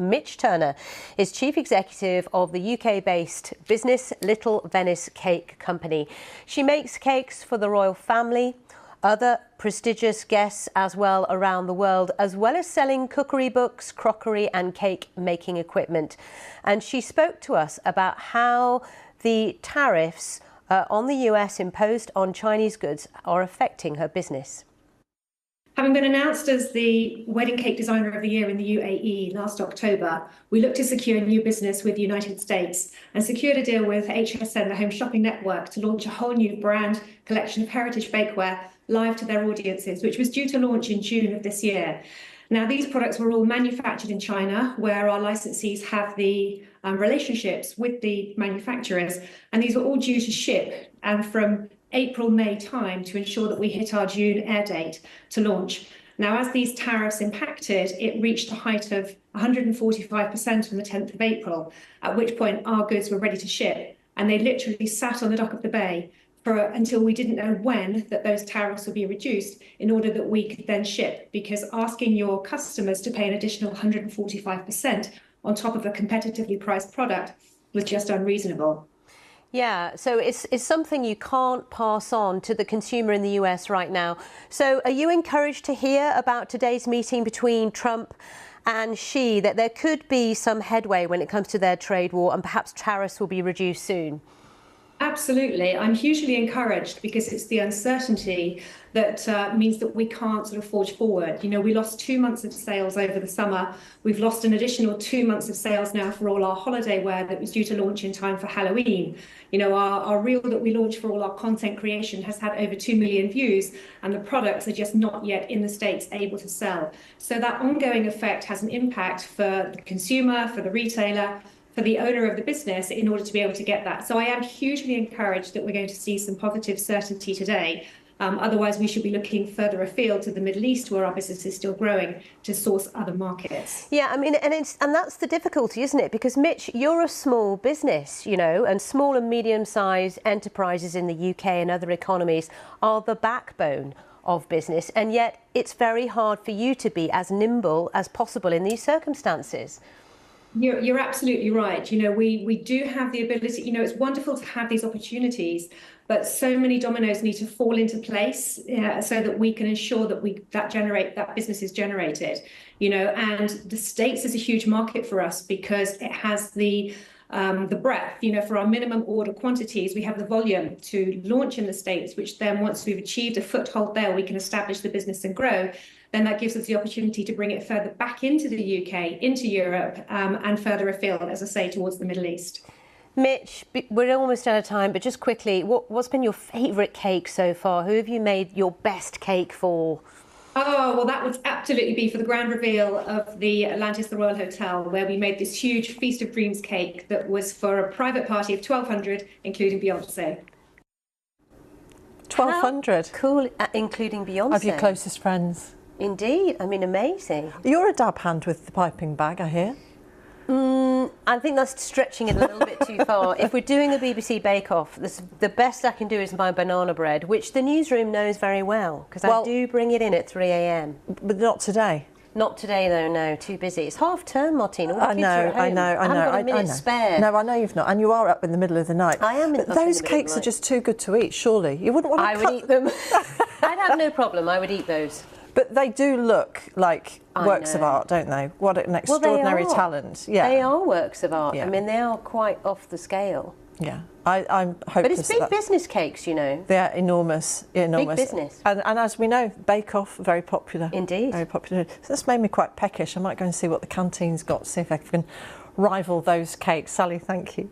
Mich Turner is Chief Executive of the UK-based business Little Venice Cake Company. She makes cakes for the royal family, other prestigious guests as well around the world, as well as selling cookery books, crockery and cake making equipment. And she spoke to us about how the tariffs on the US imposed on Chinese goods are affecting her business. Having been announced as the Wedding Cake Designer of the Year in the UAE last October, we looked to secure new business with the United States and secured a deal with HSN, the Home Shopping Network, to launch a whole new brand collection of heritage bakeware live to their audiences, which was due to launch in June of this year. Now, these products were all manufactured in China, where our licensees have the relationships with the manufacturers, and these were all due to ship and from April-May time to ensure that we hit our June air date to launch. Now, as these tariffs impacted, it reached a height of 145% on the 10th of April, at which point our goods were ready to ship, and they literally sat on the dock of the bay until we didn't know when that those tariffs would be reduced in order that we could then ship, because asking your customers to pay an additional 145% on top of a competitively priced product was just unreasonable. Yeah, so it's something you can't pass on to the consumer in the US right now. So are you encouraged to hear about today's meeting between Trump and Xi, that there could be some headway when it comes to their trade war and perhaps tariffs will be reduced soon? Absolutely. I'm hugely encouraged because it's the uncertainty that means that we can't sort of forge forward. You know, we lost 2 months of sales over the summer. We've lost an additional 2 months of sales now for all our holiday wear that was due to launch in time for Halloween. You know, our reel that we launched for all our content creation has had over 2 million views, and the products are just not yet in the States able to sell. So that ongoing effect has an impact for the consumer, for the retailer, for the owner of the business in order to be able to get that. So I am hugely encouraged that we're going to see some positive certainty today. Otherwise, we should be looking further afield to the Middle East, where our business is still growing, to source other markets. Yeah, I mean, and that's the difficulty, isn't it? Because Mich, you're a small business, you know, and small and medium-sized enterprises in the UK and other economies are the backbone of business, and yet it's very hard for you to be as nimble as possible in these circumstances. You're absolutely right. You know, we do have the ability, you know, it's wonderful to have these opportunities, but so many dominoes need to fall into place so that we can ensure that that business is generated, you know, and the States is a huge market for us because it has the breadth, you know, for our minimum order quantities, we have the volume to launch in the States, which then once we've achieved a foothold there, we can establish the business and grow. Then that gives us the opportunity to bring it further back into the UK, into Europe, and further afield, as I say, towards the Middle East. Mich, we're almost out of time, but just quickly, what's been your favourite cake so far? Who have you made your best cake for? Oh, well, that would absolutely be for the grand reveal of the Atlantis, the Royal Hotel, where we made this huge Feast of Dreams cake that was for a private party of 1,200, including Beyonce. 1,200? Cool, including Beyonce. Of your closest friends. Indeed, I mean, amazing. You're a dab hand with the piping bag, I hear. I think that's stretching it a little bit too far. If we're doing a BBC Bake Off, the best I can do is my banana bread, which the newsroom knows very well, because I do bring it in at 3 a.m. But not today. Not today, though, no, too busy. It's half term, Martina. I know. I haven't got a minute spare. No, I know you've not, and you are up in the middle of the night. I am. But those cakes are just too good to eat, surely. You wouldn't want to I would eat them. I'd have no problem. I would eat those. But they do look like works of art, don't they? What an extraordinary talent. Yeah. They are works of art. Yeah. I mean, they are quite off the scale. Yeah, I'm hopeless. But it's big business cakes, you know. They're enormous, enormous. Big business. And as we know, Bake Off, very popular. Indeed. Very popular. So that's made me quite peckish. I might go and see what the canteen's got, see if I can rival those cakes. Sally, thank you.